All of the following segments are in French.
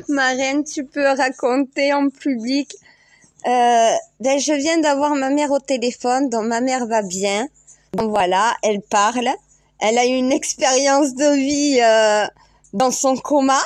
Marraine, tu peux raconter en public. Je viens d'avoir ma mère au téléphone, donc ma mère va bien. Donc voilà, elle parle. Elle a eu une expérience de vie dans son coma.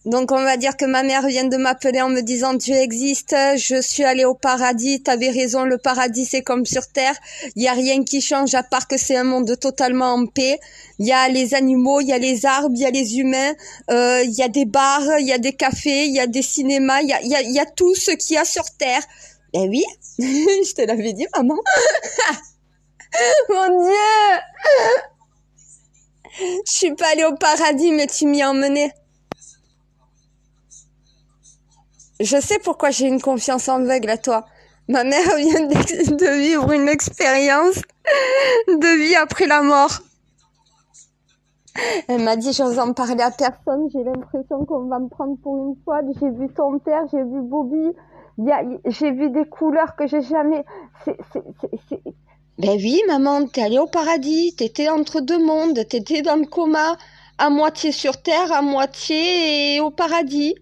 Donc on va dire que ma mère vient de m'appeler en me disant Dieu existe, je suis allée au paradis, t'avais raison, le paradis c'est comme sur terre, il y a rien qui change à part que c'est un monde totalement en paix. Il y a les animaux, il y a les arbres, il y a les humains, il y a des bars, il y a des cafés, il y a des cinémas, il y a tout ce qu'il y a sur terre. Eh oui, je te l'avais dit maman. Mon Dieu, je suis pas allée au paradis mais tu m'y as emmenée. Je sais pourquoi j'ai une confiance aveugle à toi. Ma mère vient de vivre une expérience de vie après la mort. Elle m'a dit, j'ose en parler à personne, j'ai l'impression qu'on va me prendre pour une folle. J'ai vu ton père, j'ai vu Bobby, j'ai vu des couleurs que j'ai jamais... Ben oui, maman, t'es allée au paradis, t'étais entre deux mondes, t'étais dans le coma, à moitié sur terre, à moitié au paradis.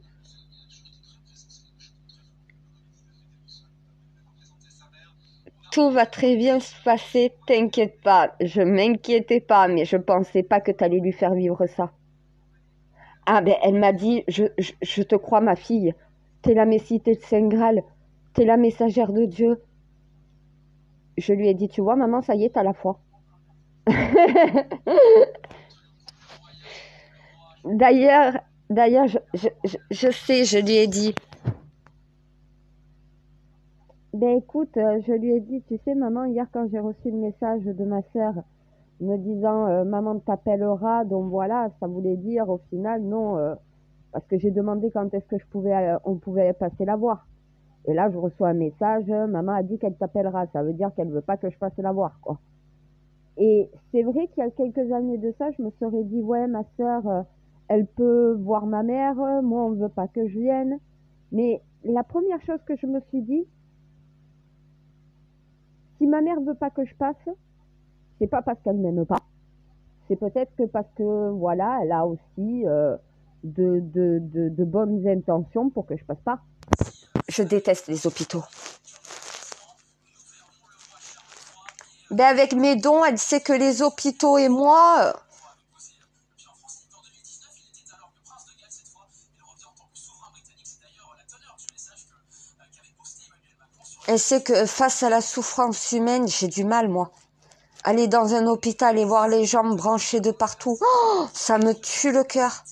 Tout va très bien se passer, t'inquiète pas. Je m'inquiétais pas, mais je pensais pas que t'allais lui faire vivre ça. Ah ben, elle m'a dit, je te crois ma fille. T'es la Messie, t'es le Saint Graal. T'es la messagère de Dieu. Je lui ai dit, tu vois maman, ça y est, t'as la foi. D'ailleurs, je sais, je lui ai dit. Ben écoute, je lui ai dit, tu sais maman, hier quand j'ai reçu le message de ma sœur me disant maman t'appellera, donc voilà, ça voulait dire au final non, parce que j'ai demandé quand est-ce que on pouvait passer la voir. Et là je reçois un message, maman a dit qu'elle t'appellera, ça veut dire qu'elle veut pas que je passe la voir, quoi. Et c'est vrai qu'il y a quelques années de ça, je me serais dit ouais ma sœur, elle peut voir ma mère, moi on veut pas que je vienne. Mais la première chose que je me suis dit, si ma mère veut pas que je passe, c'est pas parce qu'elle m'aime pas. C'est peut-être que parce que, voilà, elle a aussi de bonnes intentions pour que je passe pas. Je déteste les hôpitaux. Ben avec mes dons, elle sait que les hôpitaux et moi... Elle sait que face à la souffrance humaine, j'ai du mal, moi. Aller dans un hôpital et voir les gens branchés de partout, oh, ça me tue le cœur.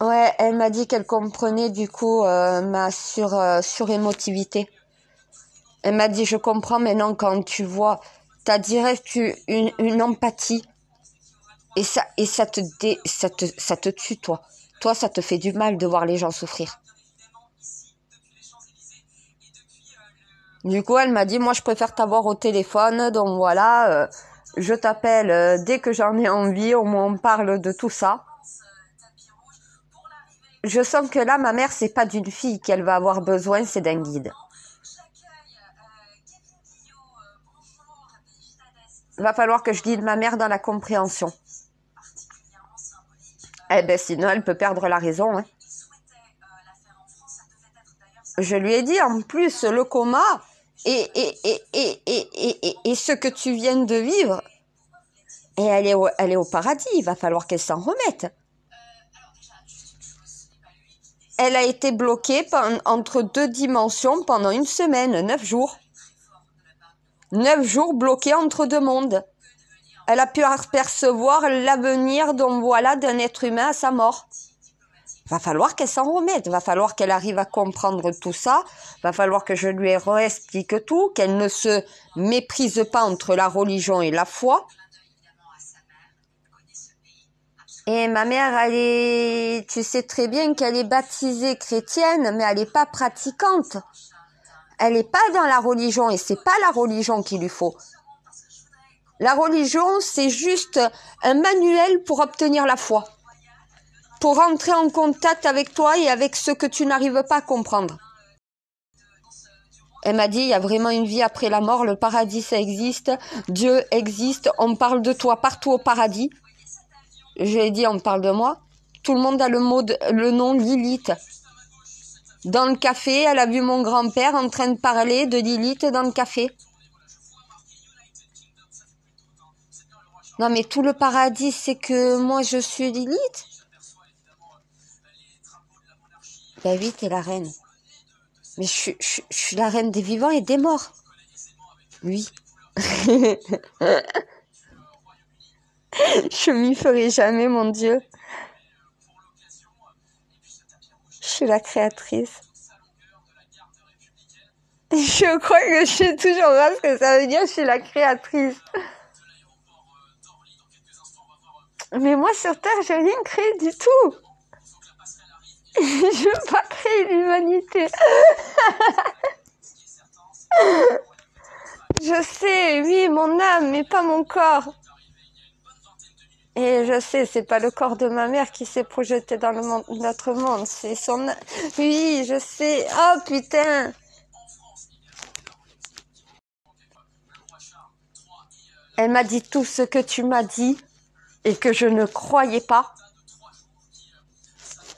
Ouais, elle m'a dit qu'elle comprenait du coup ma surémotivité. Elle m'a dit, je comprends maintenant quand tu vois, t'as direct une empathie et ça te tue, toi. Toi, ça te fait du mal de voir les gens souffrir. Du coup, elle m'a dit, moi, je préfère t'avoir au téléphone, donc voilà, je t'appelle dès que j'en ai envie, au moins on parle de tout ça. Je sens que là, ma mère, c'est pas d'une fille qu'elle va avoir besoin, c'est d'un guide. Va falloir que je guide ma mère dans la compréhension. Eh ben, sinon, elle peut perdre la raison. Hein. Je lui ai dit, en plus, le coma et ce que tu viens de vivre, et elle est au paradis, il va falloir qu'elle s'en remette. Elle a été bloquée entre deux dimensions pendant une semaine, 9 jours. 9 jours bloquée entre deux mondes. Elle a pu apercevoir l'avenir d'un être humain à sa mort. Va falloir qu'elle s'en remette, va falloir qu'elle arrive à comprendre tout ça, va falloir que je lui réexplique tout, qu'elle ne se méprise pas entre la religion et la foi. Et ma mère, tu sais très bien qu'elle est baptisée chrétienne, mais elle n'est pas pratiquante. Elle n'est pas dans la religion et c'est pas la religion qu'il lui faut. La religion, c'est juste un manuel pour obtenir la foi. Pour entrer en contact avec toi et avec ce que tu n'arrives pas à comprendre. Elle m'a dit, il y a vraiment une vie après la mort, le paradis ça existe, Dieu existe, on parle de toi partout au paradis. J'ai dit, on parle de moi. Tout le monde a le nom Lilith. Dans le café, elle a vu mon grand-père en train de parler de Lilith dans le café. Non, mais tout le paradis, c'est que moi, je suis Lilith. Ben oui, t'es la reine. Mais je suis la reine des vivants et des morts. Oui. Je m'y ferai jamais, mon Dieu. Je suis la créatrice. Je crois que je sais toujours pas ce que ça veut dire, je suis la créatrice. Mais moi, sur Terre, j'ai rien créé du tout. Je veux pas créer l'humanité. Je sais, oui, mon âme, mais pas mon corps. Et je sais, c'est pas le corps de ma mère qui s'est projeté dans notre monde, c'est son... Oui, je sais. Oh, putain. Elle m'a dit tout ce que tu m'as dit et que je ne croyais pas.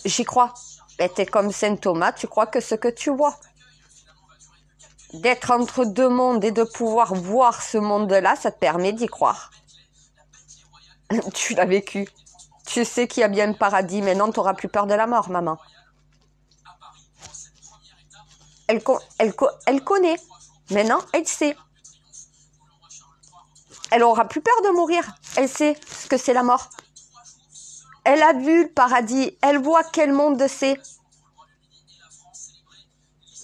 J'y crois. Ben, t'es comme Saint Thomas, tu crois que ce que tu vois. D'être entre deux mondes et de pouvoir voir ce monde-là, ça te permet d'y croire. Tu l'as vécu. Tu sais qu'il y a bien un paradis, maintenant t'auras plus peur de la mort, maman. Elle connaît. Maintenant, elle sait. Elle aura plus peur de mourir. Elle sait ce que c'est la mort. Elle a vu le paradis. Elle voit quel monde c'est.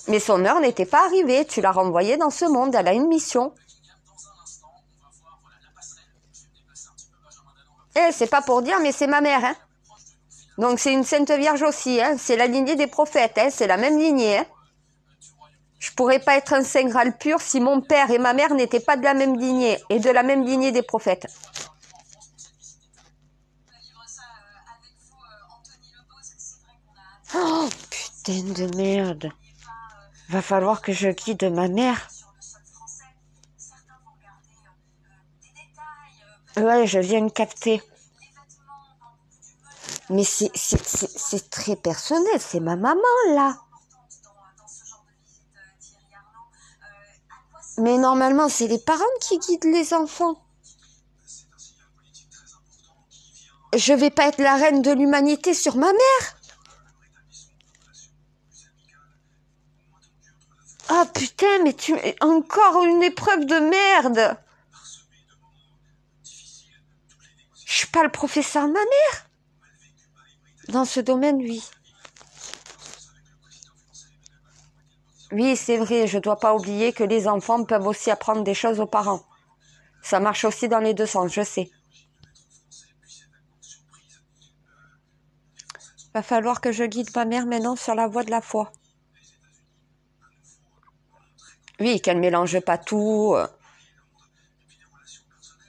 Mais son heure n'était pas arrivée. Tu l'as renvoyée dans ce monde. Elle a une mission. Eh, c'est pas pour dire, mais c'est ma mère, hein. Donc c'est une Sainte Vierge aussi, hein. C'est la lignée des prophètes, hein. C'est la même lignée, hein. Je pourrais pas être un Saint Graal pur si mon père et ma mère n'étaient pas de la même lignée et de la même lignée des prophètes. Oh, putain de merde. Va falloir que je guide ma mère. Ouais, je viens de capter. Mais c'est très personnel, c'est ma maman, là. Mais normalement, c'est les parents qui guident les enfants. Je vais pas être la reine de l'humanité sur ma mère. Ah putain, mais encore une épreuve de merde. Je suis pas le professeur de ma mère. Dans ce domaine, oui. Oui, c'est vrai, je dois pas oublier que les enfants peuvent aussi apprendre des choses aux parents. Ça marche aussi dans les deux sens, je sais. Va falloir que je guide ma mère maintenant sur la voie de la foi. Oui, qu'elle mélange pas tout.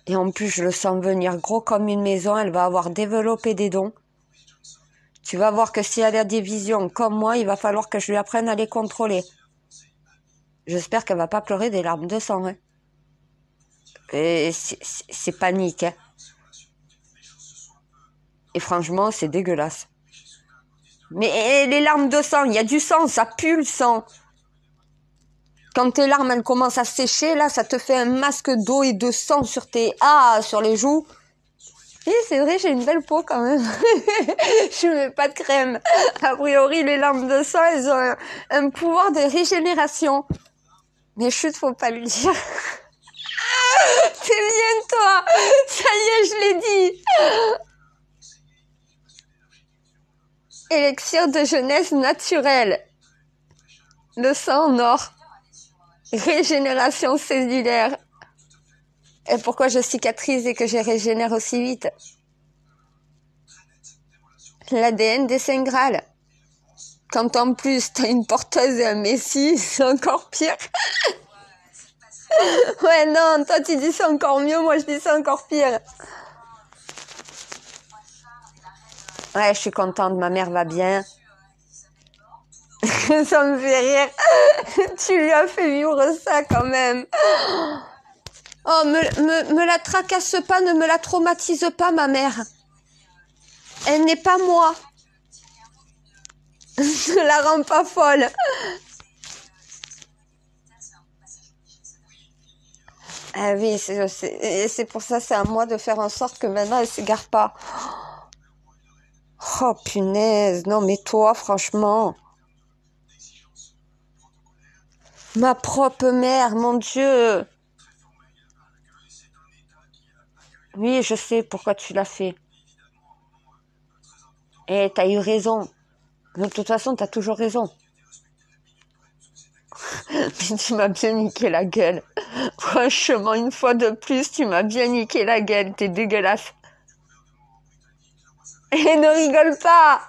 Et en plus, je le sens venir gros comme une maison. Elle va avoir développé des dons. Tu vas voir que si elle a des visions comme moi, il va falloir que je lui apprenne à les contrôler. J'espère qu'elle va pas pleurer des larmes de sang. Hein. Et c'est panique. Hein. Et franchement, c'est dégueulasse. Mais les larmes de sang, il y a du sang, ça pue le sang. Quand tes larmes, elles commencent à sécher, là, ça te fait un masque d'eau et de sang sur sur les joues. Oui, c'est vrai, j'ai une belle peau quand même. Je mets pas de crème. A priori, les larmes de sang, elles ont un pouvoir de régénération. Mais chut, faut pas le dire. C'est bien toi. Ça y est, je l'ai dit. Élixir de jeunesse naturelle. Le sang en or. Régénération cellulaire. Et pourquoi je cicatrise et que je régénère aussi vite? L'ADN des Saint Graal. Quand en plus t'as une porteuse et un messie, c'est encore pire. Ouais, non, toi tu dis c'est encore mieux, moi je dis c'est encore pire. Ouais, je suis contente, ma mère va bien. Ça me fait rire. Tu lui as fait vivre ça quand même. Oh, me la tracasse pas, ne me la traumatise pas, ma mère. Elle n'est pas moi. Ne la rends pas folle. Ah oui, c'est pour ça, c'est à moi de faire en sorte que maintenant elle s'égare pas. Oh punaise, non mais toi, franchement. Ma propre mère, mon Dieu. Oui, je sais pourquoi tu l'as fait. Et t'as eu raison. De toute façon, t'as toujours raison. Mais tu m'as bien niqué la gueule. Franchement, une fois de plus, tu m'as bien niqué la gueule. T'es dégueulasse. Et ne rigole pas.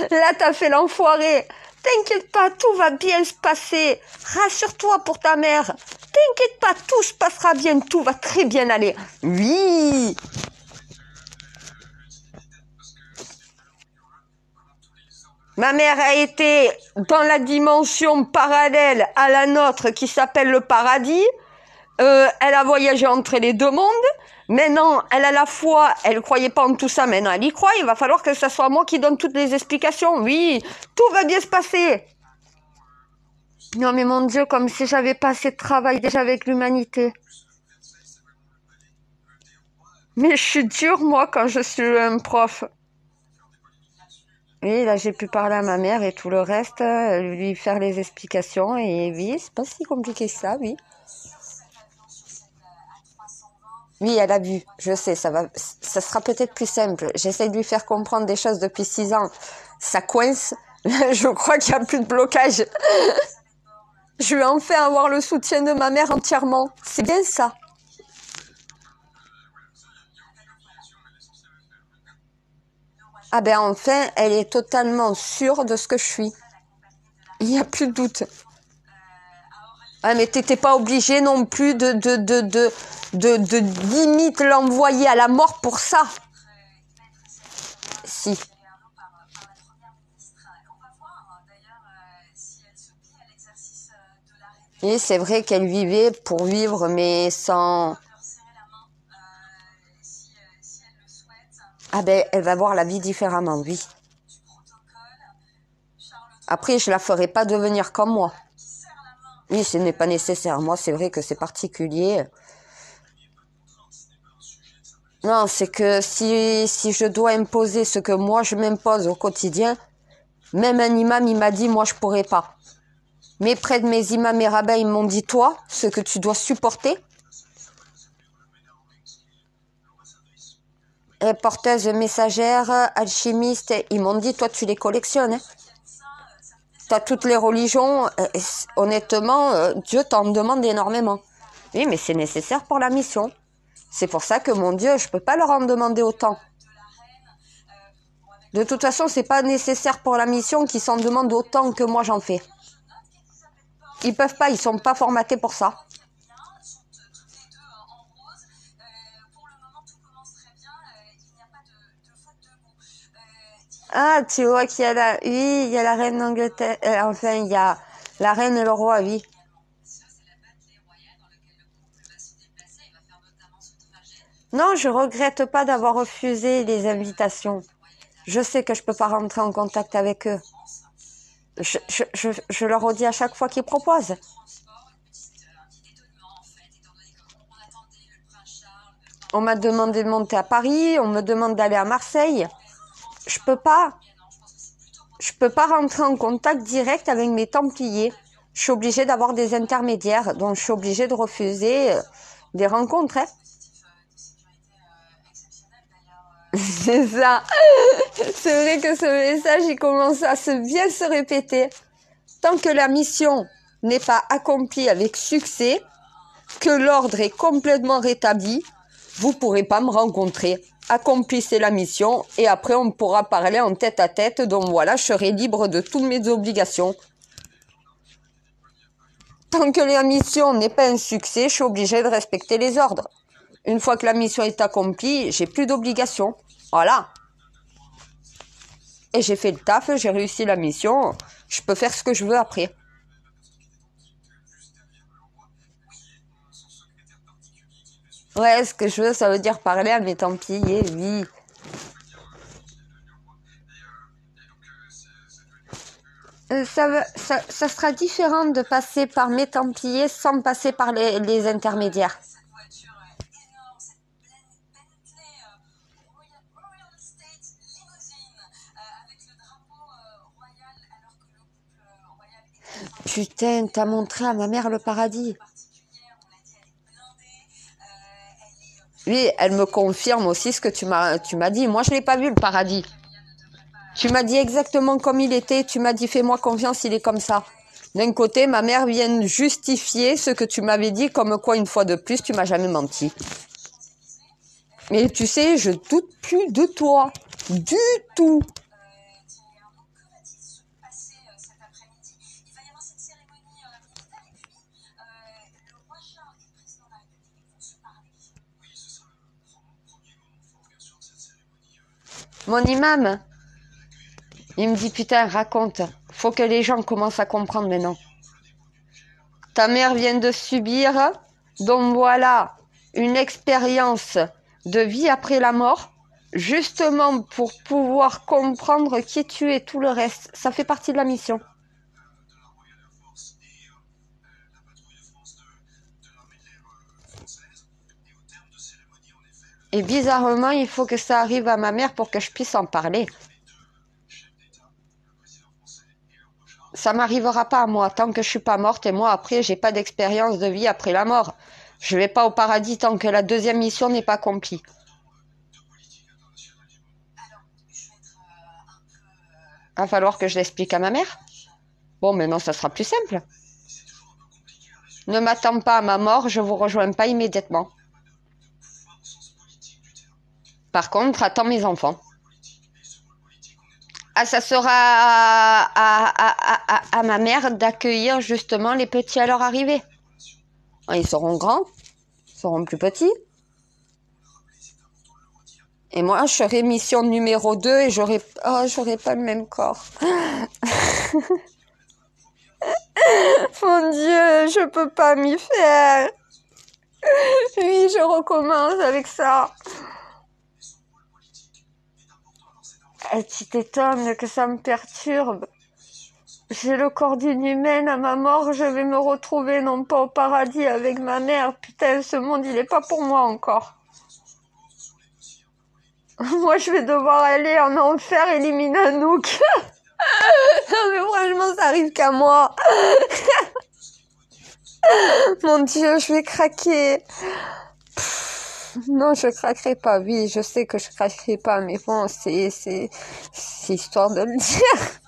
Là, t'as fait l'enfoiré. T'inquiète pas, tout va bien se passer. Rassure-toi pour ta mère. T'inquiète pas, tout se passera bien. Tout va très bien aller. Oui. Ma mère a été dans la dimension parallèle à la nôtre qui s'appelle le paradis. Elle a voyagé entre les deux mondes. Maintenant, elle a la foi. Elle ne croyait pas en tout ça. Maintenant, elle y croit. Il va falloir que ce soit moi qui donne toutes les explications. Oui, tout va bien se passer. Non, mais mon Dieu, comme si j'avais pas assez de travail déjà avec l'humanité. Mais je suis dure, moi, quand je suis un prof. Oui, là, j'ai pu parler à ma mère et tout le reste, lui faire les explications. Et oui, c'est pas si compliqué que ça, oui. Oui, elle a vu. Je sais, ça sera peut-être plus simple. J'essaie de lui faire comprendre des choses depuis 6 ans. Ça coince. Je crois qu'il n'y a plus de blocage. Je vais enfin avoir le soutien de ma mère entièrement. C'est bien ça. Ah ben enfin, elle est totalement sûre de ce que je suis. Il n'y a plus de doute. Ah mais t'étais pas obligé non plus de limite l'envoyer à la mort pour ça. Si. Et c'est vrai qu'elle vivait pour vivre, mais sans... Ah ben, elle va voir la vie différemment, oui. Après, je la ferai pas devenir comme moi. Oui, ce n'est pas nécessaire. Moi, c'est vrai que c'est particulier. Non, c'est que si je dois imposer ce que moi je m'impose au quotidien, même un imam, il m'a dit, moi, je pourrais pas. Mais près de mes imams et rabbins, ils m'ont dit, toi, ce que tu dois supporter. Et porteuse, messagère, alchimiste, ils m'ont dit, toi, tu les collectionnes. Hein. Tu as toutes les religions. Honnêtement, Dieu t'en demande énormément. Oui, mais c'est nécessaire pour la mission. C'est pour ça que, mon Dieu, je peux pas leur en demander autant. De toute façon, c'est pas nécessaire pour la mission qu'ils s'en demandent autant que moi j'en fais. Ils peuvent pas, ils sont pas formatés pour ça. Ah, tu vois qu'il y a la... Oui, il y a la reine d'Angleterre. Enfin, il y a la reine et le roi, oui. Non, je regrette pas d'avoir refusé les invitations. Je sais que je peux pas rentrer en contact avec eux. Je leur redis à chaque fois qu'ils proposent. On m'a demandé de monter à Paris, on me demande d'aller à Marseille. Je peux pas. Je peux pas rentrer en contact direct avec mes Templiers. Je suis obligée d'avoir des intermédiaires, donc je suis obligée de refuser des rencontres. Hein. C'est ça. C'est vrai que ce message, il commence à bien se répéter. Tant que la mission n'est pas accomplie avec succès, que l'ordre est complètement rétabli, vous ne pourrez pas me rencontrer. Accomplissez la mission et après on pourra parler en tête à tête. Donc voilà, je serai libre de toutes mes obligations. Tant que la mission n'est pas un succès, je suis obligée de respecter les ordres. Une fois que la mission est accomplie, j'ai plus d'obligations. Voilà. Et j'ai fait le taf, j'ai réussi la mission. Je peux faire ce que je veux après. Ouais, ce que je veux, ça veut dire parler à mes Templiers, oui. Ça sera différent de passer par mes Templiers sans passer par les intermédiaires. Putain, t'as montré à ma mère le paradis. Oui, elle me confirme aussi ce que tu m'as dit. Moi, je l'ai pas vu, le paradis. Tu m'as dit exactement comme il était. Tu m'as dit, fais-moi confiance, il est comme ça. D'un côté, ma mère vient justifier ce que tu m'avais dit, comme quoi, une fois de plus, tu m'as jamais menti. Mais tu sais, je doute plus de toi. Du tout. Mon imam, il me dit, putain, raconte. Faut que les gens commencent à comprendre maintenant. Ta mère vient de subir, donc voilà, une expérience de vie après la mort, justement pour pouvoir comprendre qui tu es, tout le reste. Ça fait partie de la mission. Et bizarrement, il faut que ça arrive à ma mère pour que je puisse en parler. Ça m'arrivera pas à moi tant que je suis pas morte et moi après j'ai pas d'expérience de vie après la mort. Je vais pas au paradis tant que la deuxième mission n'est pas accomplie. Va falloir que je l'explique à ma mère. Bon, maintenant ça sera plus simple. Ne m'attends pas à ma mort, je vous rejoins pas immédiatement. Par contre, attends mes enfants. Ah, ça sera à ma mère d'accueillir justement les petits à leur arrivée. Ils seront grands, ils seront plus petits. Et moi, je serai mission numéro 2 et j'aurai pas le même corps. Mon Dieu, je peux pas m'y faire. Oui, je recommence avec ça. Tu t'étonnes que ça me perturbe. J'ai le corps d'une humaine, à ma mort, je vais me retrouver non pas au paradis avec ma mère. Putain, ce monde, il est pas pour moi encore. Moi, je vais devoir aller en enfer éliminer Anouk. Non, mais franchement, ça arrive qu'à moi. Mon Dieu, je vais craquer. Non, je craquerai pas. Oui, je sais que je craquerai pas, mais bon, c'est histoire de le dire.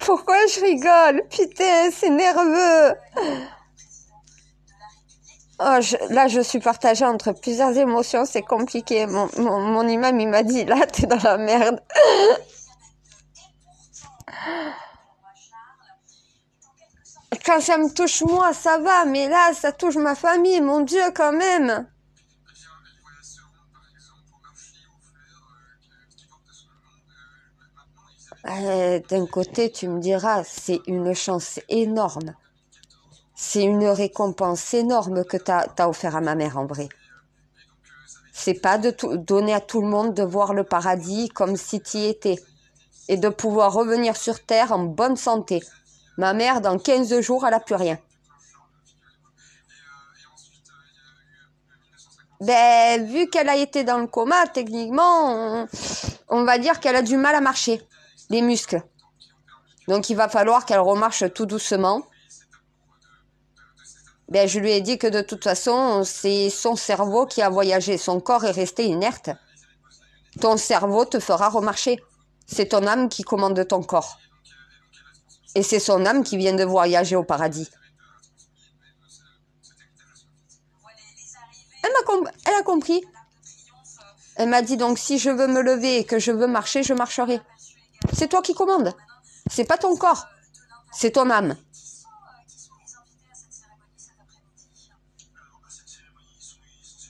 Pourquoi je rigole? Putain, c'est nerveux. Oh, là, je suis partagée entre plusieurs émotions, c'est compliqué. Mon imam, il m'a dit, là, t'es dans la merde. Quand ça me touche moi, ça va, mais là, ça touche ma famille, mon Dieu, quand même. D'un côté, tu me diras, c'est une chance énorme. C'est une récompense énorme que t'as offert à ma mère, en vrai. C'est pas de donner à tout le monde de voir le paradis comme si tu y étais. Et de pouvoir revenir sur Terre en bonne santé. Ma mère, dans 15 jours, elle n'a plus rien. Ben, vu qu'elle a été dans le coma, techniquement, on va dire qu'elle a du mal à marcher, les muscles. Donc, il va falloir qu'elle remarche tout doucement. Ben, je lui ai dit que de toute façon, c'est son cerveau qui a voyagé. Son corps est resté inerte. Ton cerveau te fera remarcher. C'est ton âme qui commande ton corps. Et c'est son âme qui vient de voyager au paradis. Elle a compris. Elle m'a dit donc si je veux me lever et que je veux marcher, je marcherai. C'est toi qui commandes. C'est pas ton corps. C'est ton âme.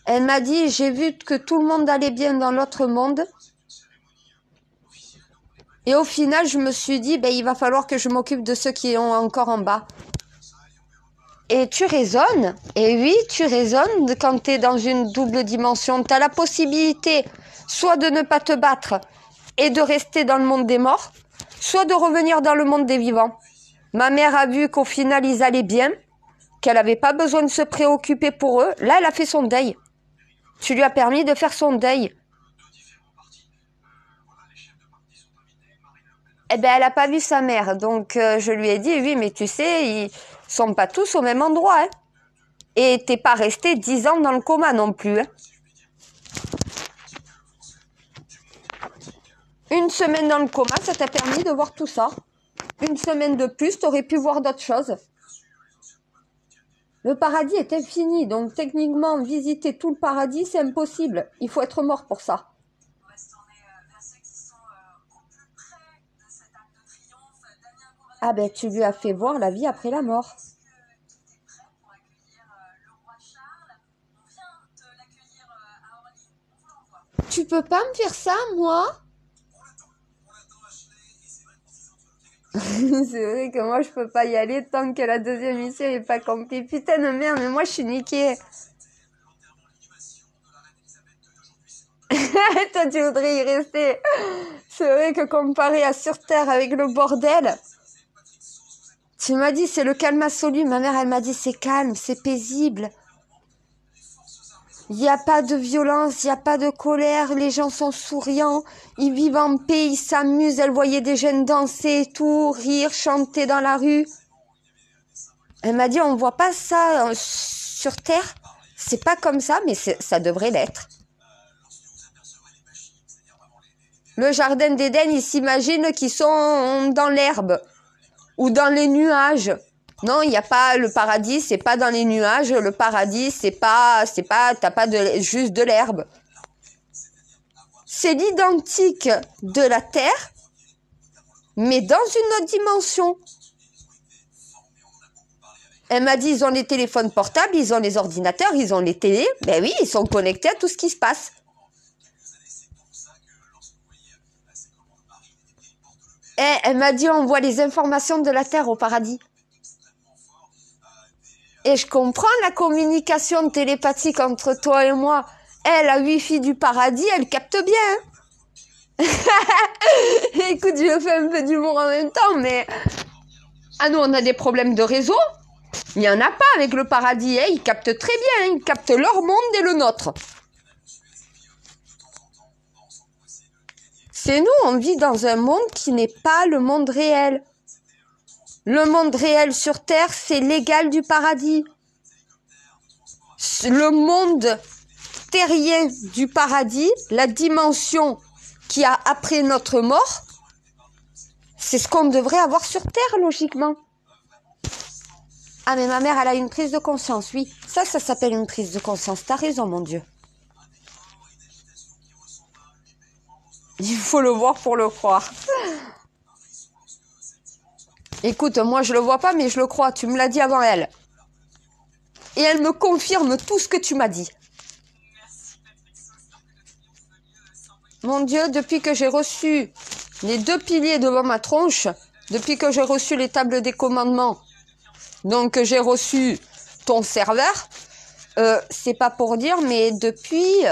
Elle m'a dit j'ai vu que tout le monde allait bien dans l'autre monde. Et au final, je me suis dit, ben, il va falloir que je m'occupe de ceux qui sont encore en bas. Et tu raisonnes. Et oui, tu raisonnes quand tu es dans une double dimension. Tu as la possibilité soit de ne pas te battre et de rester dans le monde des morts, soit de revenir dans le monde des vivants. Ma mère a vu qu'au final, ils allaient bien, qu'elle n'avait pas besoin de se préoccuper pour eux. Là, elle a fait son deuil. Tu lui as permis de faire son deuil. Eh ben, elle n'a pas vu sa mère. Donc, je lui ai dit, oui, mais tu sais, ils sont pas tous au même endroit. Hein. Et t'es pas resté 10 ans dans le coma non plus. Hein. Une semaine dans le coma, ça t'a permis de voir tout ça. Une semaine de plus, t'aurais pu voir d'autres choses. Le paradis est infini, donc techniquement, visiter tout le paradis, c'est impossible. Il faut être mort pour ça. Ah ben, tu lui as fait voir la vie après la mort. Tu peux pas me faire ça, moi? C'est vrai que moi, je peux pas y aller tant que la deuxième mission est pas accomplie. Putain de merde, mais moi, je suis niquée. Toi, tu voudrais y rester. C'est vrai que comparé à sur Terre avec le bordel, tu m'as dit c'est le calme absolu. Ma mère, elle m'a dit c'est calme, c'est paisible. Il n'y a pas de violence, il n'y a pas de colère, les gens sont souriants, ils vivent en paix, ils s'amusent. Elle voyait des jeunes danser et tout, rire, chanter dans la rue. Elle m'a dit on voit pas ça sur Terre. C'est pas comme ça, mais ça devrait l'être. Le jardin d'Éden, ils s'imaginent qu'ils sont dans l'herbe ou dans les nuages. Non, il n'y a pas le paradis, c'est pas dans les nuages. Le paradis, c'est pas, t'as pas juste de l'herbe. C'est l'identique de la Terre, mais dans une autre dimension. Elle m'a dit, ils ont les téléphones portables, ils ont les ordinateurs, ils ont les télés. Ben oui, ils sont connectés à tout ce qui se passe. Et elle m'a dit, on voit les informations de la Terre au paradis. Et je comprends la communication télépathique entre toi et moi. Elle, la Wi-Fi du paradis, elle capte bien. Écoute, je fais un peu d'humour en même temps, mais... Ah nous, on a des problèmes de réseau. Il n'y en a pas avec le paradis. Hein. Ils captent très bien. Ils captent leur monde et le nôtre. C'est nous, on vit dans un monde qui n'est pas le monde réel. Le monde réel sur Terre, c'est l'égal du paradis. Le monde terrien du paradis, la dimension qu'il y a après notre mort, c'est ce qu'on devrait avoir sur Terre, logiquement. Ah, mais ma mère, elle a une prise de conscience, oui. Ça s'appelle une prise de conscience. T'as raison, mon Dieu. Il faut le voir pour le croire. Écoute, moi, je le vois pas, mais je le crois. Tu me l'as dit avant elle. Et elle me confirme tout ce que tu m'as dit. Mon Dieu, depuis que j'ai reçu les 2 piliers devant ma tronche, depuis que j'ai reçu les tables des commandements, donc j'ai reçu ton serveur, c'est pas pour dire, mais depuis,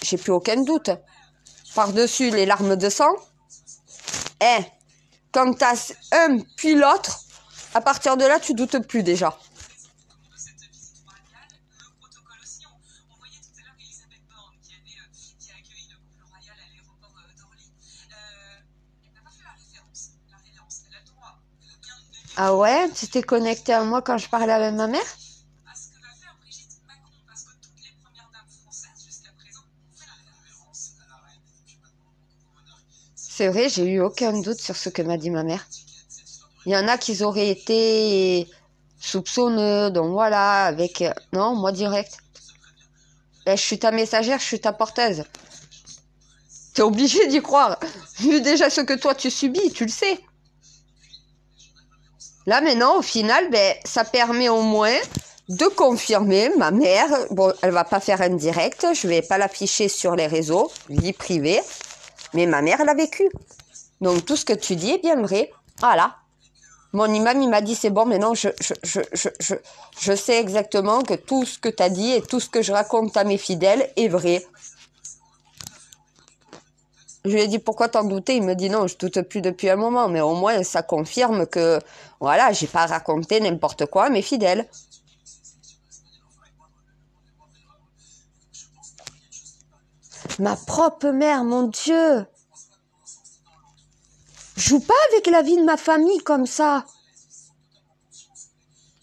j'ai plus aucun doute. Par-dessus les larmes de sang, quand t'as un puis l'autre, à partir de là, tu doutes plus déjà. Ah ouais, tu t'es connecté à moi quand je parlais avec ma mère? C'est vrai, j'ai eu aucun doute sur ce que m'a dit ma mère. Il y en a qui auraient été soupçonneux, donc voilà, avec... Non, moi direct. Je suis ta messagère, je suis ta porteuse. T'es obligé d'y croire. Vu déjà ce que toi tu subis, tu le sais. Là maintenant, au final, ça permet au moins de confirmer ma mère. Bon, elle va pas faire un direct, je vais pas l'afficher sur les réseaux, vie privée. Mais ma mère l'a vécu. Donc tout ce que tu dis est bien vrai. Voilà. Mon imam, il m'a dit c'est bon, maintenant je sais exactement que tout ce que tu as dit et tout ce que je raconte à mes fidèles est vrai. Je lui ai dit, pourquoi t'en doutais? Il me dit, non, je doute plus depuis un moment. Mais au moins, ça confirme que, voilà, j'ai pas raconté n'importe quoi à mes fidèles. Ma propre mère, mon Dieu! Joue pas avec la vie de ma famille comme ça.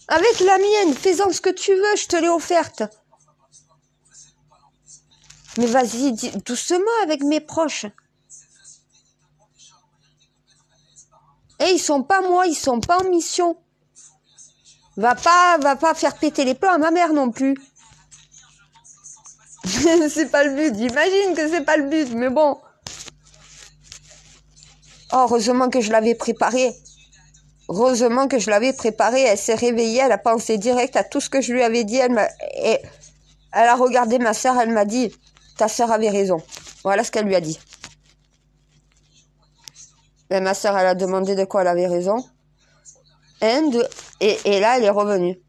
Avec la mienne, fais-en ce que tu veux, je te l'ai offerte. Mais vas-y, doucement avec mes proches. Et ils sont pas moi, ils sont pas en mission. Va pas faire péter les plans à ma mère non plus. C'est pas le but, j'imagine que c'est pas le but, mais bon. Oh, heureusement que je l'avais préparé. Heureusement que je l'avais préparée. Elle s'est réveillée, elle a pensé direct à tout ce que je lui avais dit. Elle a regardé ma sœur, elle m'a dit, ta sœur avait raison. Voilà ce qu'elle lui a dit. Et ma sœur, elle a demandé de quoi elle avait raison. Et là, elle est revenue.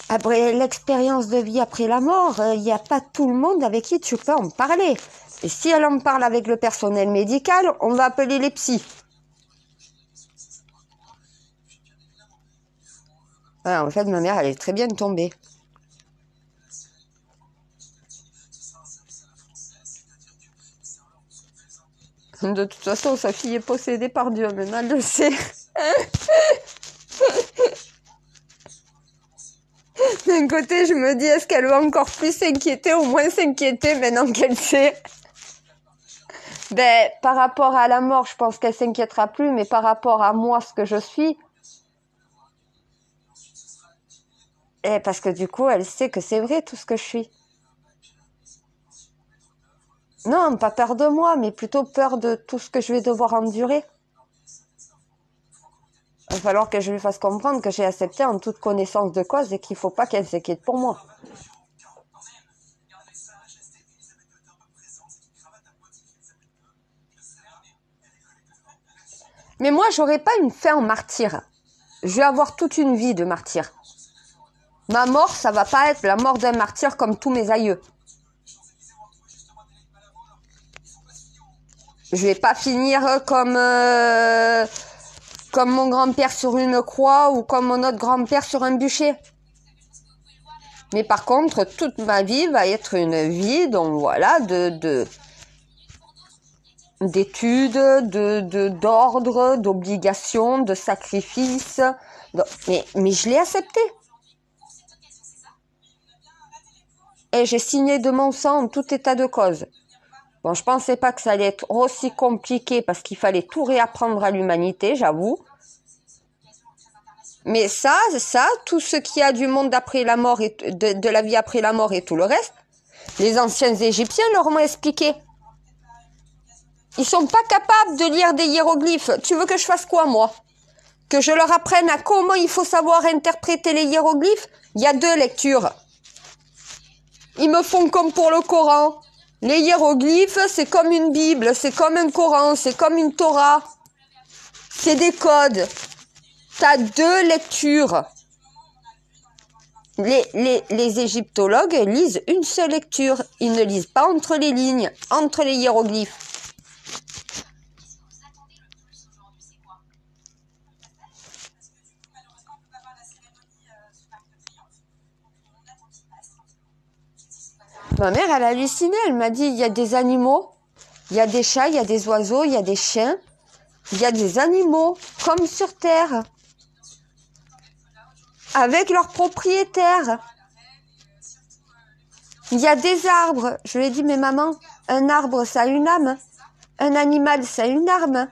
Après l'expérience de vie après la mort, il n'y a pas tout le monde avec qui tu peux en parler. Et si elle en parle avec le personnel médical, on va appeler les psys. Ouais, en fait, ma mère, elle est très bien tombée. De toute façon, sa fille est possédée par Dieu, maintenant elle le sait. D'un côté, je me dis, est-ce qu'elle va encore plus s'inquiéter, au moins s'inquiéter maintenant qu'elle sait? Ben, par rapport à la mort, je pense qu'elle s'inquiétera plus, mais par rapport à moi, ce que je suis, parce que du coup, elle sait que c'est vrai tout ce que je suis. Non, pas peur de moi, mais plutôt peur de tout ce que je vais devoir endurer. Il va falloir que je lui fasse comprendre que j'ai accepté en toute connaissance de cause et qu'il ne faut pas qu'elle s'inquiète pour moi. Mais moi, j'aurais pas une fin en martyr. Je vais avoir toute une vie de martyr. Ma mort, ça va pas être la mort d'un martyr comme tous mes aïeux. Je vais pas finir comme mon grand-père sur une croix ou comme mon autre grand-père sur un bûcher. Mais par contre, toute ma vie va être une vie, donc voilà, d'études, d'ordre, d'obligations, de sacrifices. Mais je l'ai accepté. Et j'ai signé de mon sang en tout état de cause. Bon, je pensais pas que ça allait être aussi compliqué parce qu'il fallait tout réapprendre à l'humanité, j'avoue. Mais ça, tout ce qu'il y a du monde après la mort et de la vie après la mort et tout le reste, les anciens Égyptiens leur ont expliqué. Ils sont pas capables de lire des hiéroglyphes. Tu veux que je fasse quoi, moi? Que je leur apprenne à comment il faut savoir interpréter les hiéroglyphes? Il y a 2 lectures. Ils me font comme pour le Coran. Les hiéroglyphes, c'est comme une Bible, c'est comme un Coran, c'est comme une Torah. C'est des codes. T'as 2 lectures. Les égyptologues lisent une seule lecture. Ils ne lisent pas entre les lignes, entre les hiéroglyphes. Ma mère, elle a halluciné. Elle m'a dit, il y a des animaux, il y a des chats, il y a des oiseaux, il y a des chiens. Il y a des animaux, comme sur Terre, avec leurs propriétaires. Il y a des arbres. Je lui ai dit, mais maman, un arbre, ça a une âme. Un animal, ça a une âme.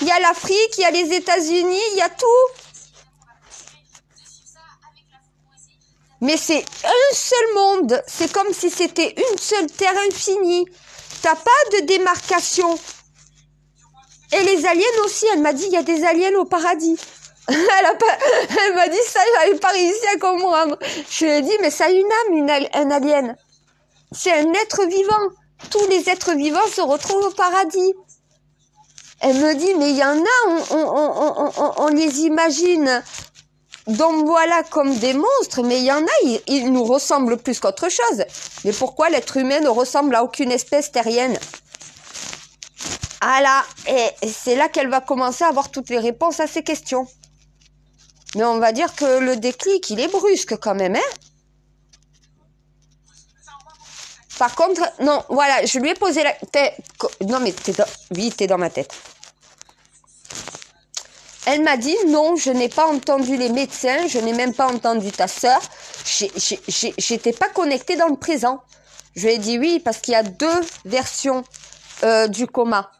Il y a l'Afrique, il y a les États-Unis, il y a tout. Mais c'est un seul monde. C'est comme si c'était une seule terre infinie. T'as pas de démarcation. Et les aliens aussi, elle m'a dit, il y a des aliens au paradis. Elle m'a dit ça, j'avais pas réussi à comprendre. Je lui ai dit, mais ça a une âme, un alien. C'est un être vivant. Tous les êtres vivants se retrouvent au paradis. Elle me dit, mais il y en a, on les imagine Donc voilà, comme des monstres, mais il y en a, ils nous ressemblent plus qu'autre chose. Mais pourquoi l'être humain ne ressemble à aucune espèce terrienne? Ah là, et c'est là qu'elle va commencer à avoir toutes les réponses à ces questions. Mais on va dire que le déclic, il est brusque quand même, hein? Par contre, non, voilà, je lui ai posé la... Non, mais oui, t'es dans ma tête. Elle m'a dit, non, je n'ai pas entendu les médecins, je n'ai même pas entendu ta sœur. J'étais pas connectée dans le présent. Je lui ai dit oui, parce qu'il y a deux versions du coma.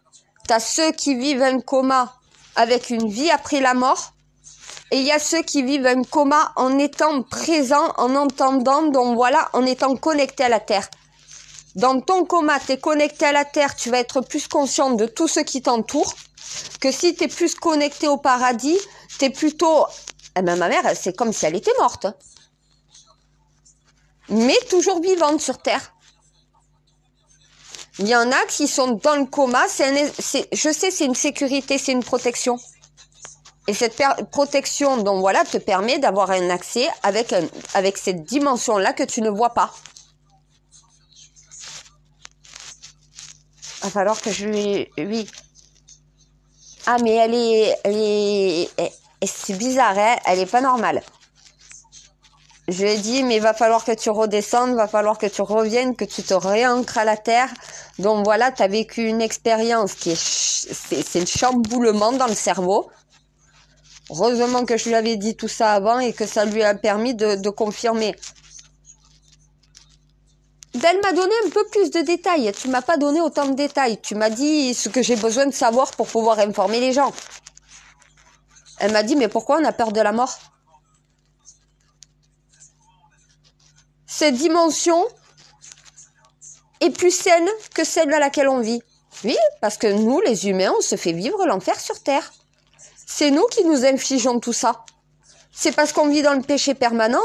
Tu as ceux qui vivent un coma avec une vie après la mort. Et il y a ceux qui vivent un coma en étant présents, en entendant, donc voilà, en étant connectés à la Terre. Dans ton coma, tu es connecté à la Terre, tu vas être plus conscient de tout ce qui t'entoure. Que si tu es plus connecté au paradis, tu es plutôt... Eh ben, ma mère, c'est comme si elle était morte. Mais toujours vivante sur Terre. Il y en a qui sont dans le coma, je sais, c'est une sécurité, c'est une protection. Et cette protection, donc voilà, te permet d'avoir un accès avec cette dimension-là que tu ne vois pas. Il va falloir que je lui... Oui. Ah, mais c'est bizarre, hein, elle est pas normale. Je lui ai dit, mais il va falloir que tu redescendes, il va falloir que tu reviennes, que tu te réancres à la terre. Donc voilà, tu as vécu une expérience qui c'est le chamboulement dans le cerveau. Heureusement que je lui avais dit tout ça avant et que ça lui a permis de confirmer. Elle m'a donné un peu plus de détails. Tu m'as pas donné autant de détails. Tu m'as dit ce que j'ai besoin de savoir pour pouvoir informer les gens. Elle m'a dit, mais pourquoi on a peur de la mort? Cette dimension est plus saine que celle à laquelle on vit. Oui, parce que nous, les humains, on se fait vivre l'enfer sur Terre. C'est nous qui nous infligeons tout ça. C'est parce qu'on vit dans le péché permanent.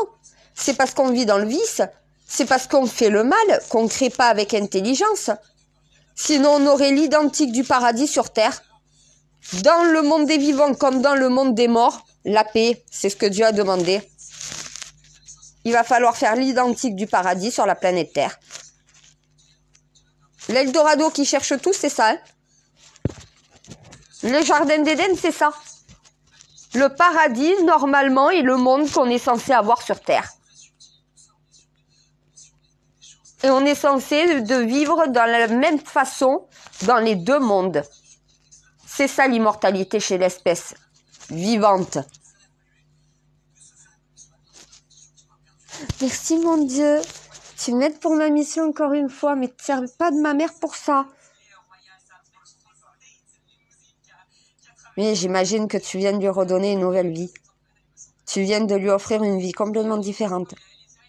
C'est parce qu'on vit dans le vice. C'est parce qu'on fait le mal, qu'on ne crée pas avec intelligence. Sinon, on aurait l'identique du paradis sur Terre. Dans le monde des vivants comme dans le monde des morts, la paix, c'est ce que Dieu a demandé. Il va falloir faire l'identique du paradis sur la planète Terre. L'Eldorado qui cherche tout, c'est ça. Hein, le jardin d'Éden, c'est ça. Le paradis, normalement, est le monde qu'on est censé avoir sur Terre. Et on est censé de vivre de la même façon dans les deux mondes. C'est ça l'immortalité chez l'espèce vivante. Merci mon Dieu. Tu m'aides pour ma mission encore une fois, mais ne te serves pas de ma mère pour ça. Mais j'imagine que tu viens de lui redonner une nouvelle vie. Tu viens de lui offrir une vie complètement différente.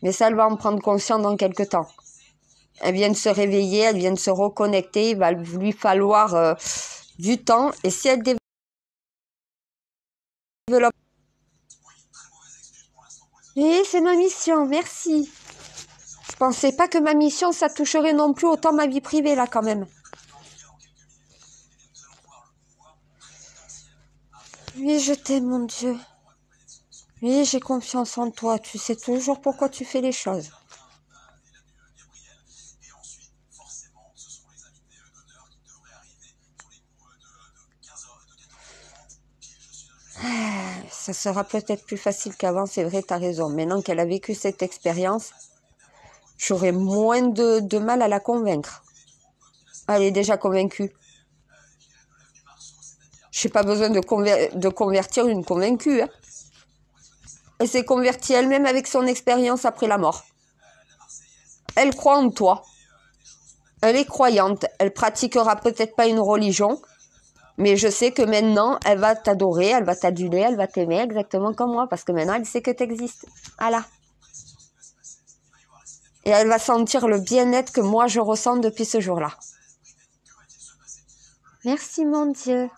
Mais ça, elle va en prendre conscience dans quelques temps. Elle vient de se réveiller, elle vient de se reconnecter. Il va lui falloir du temps. Et si elle développe... Oui, c'est ma mission, merci. Je pensais pas que ma mission, ça toucherait non plus autant ma vie privée, là, quand même. Oui, je t'aime, mon Dieu. Oui, j'ai confiance en toi. Tu sais toujours pourquoi tu fais les choses. Ça sera peut-être plus facile qu'avant, c'est vrai, t'as raison. Maintenant qu'elle a vécu cette expérience, j'aurai moins de mal à la convaincre. Elle est déjà convaincue. Je n'ai pas besoin de convertir une convaincue. Hein. Elle s'est convertie elle-même avec son expérience après la mort. Elle croit en toi. Elle est croyante. Elle pratiquera peut-être pas une religion, mais je sais que maintenant, elle va t'adorer, elle va t'aduler, elle va t'aimer exactement comme moi, parce que maintenant, elle sait que tu existes. Voilà. Et elle va sentir le bien-être que moi, je ressens depuis ce jour-là. Merci, mon Dieu.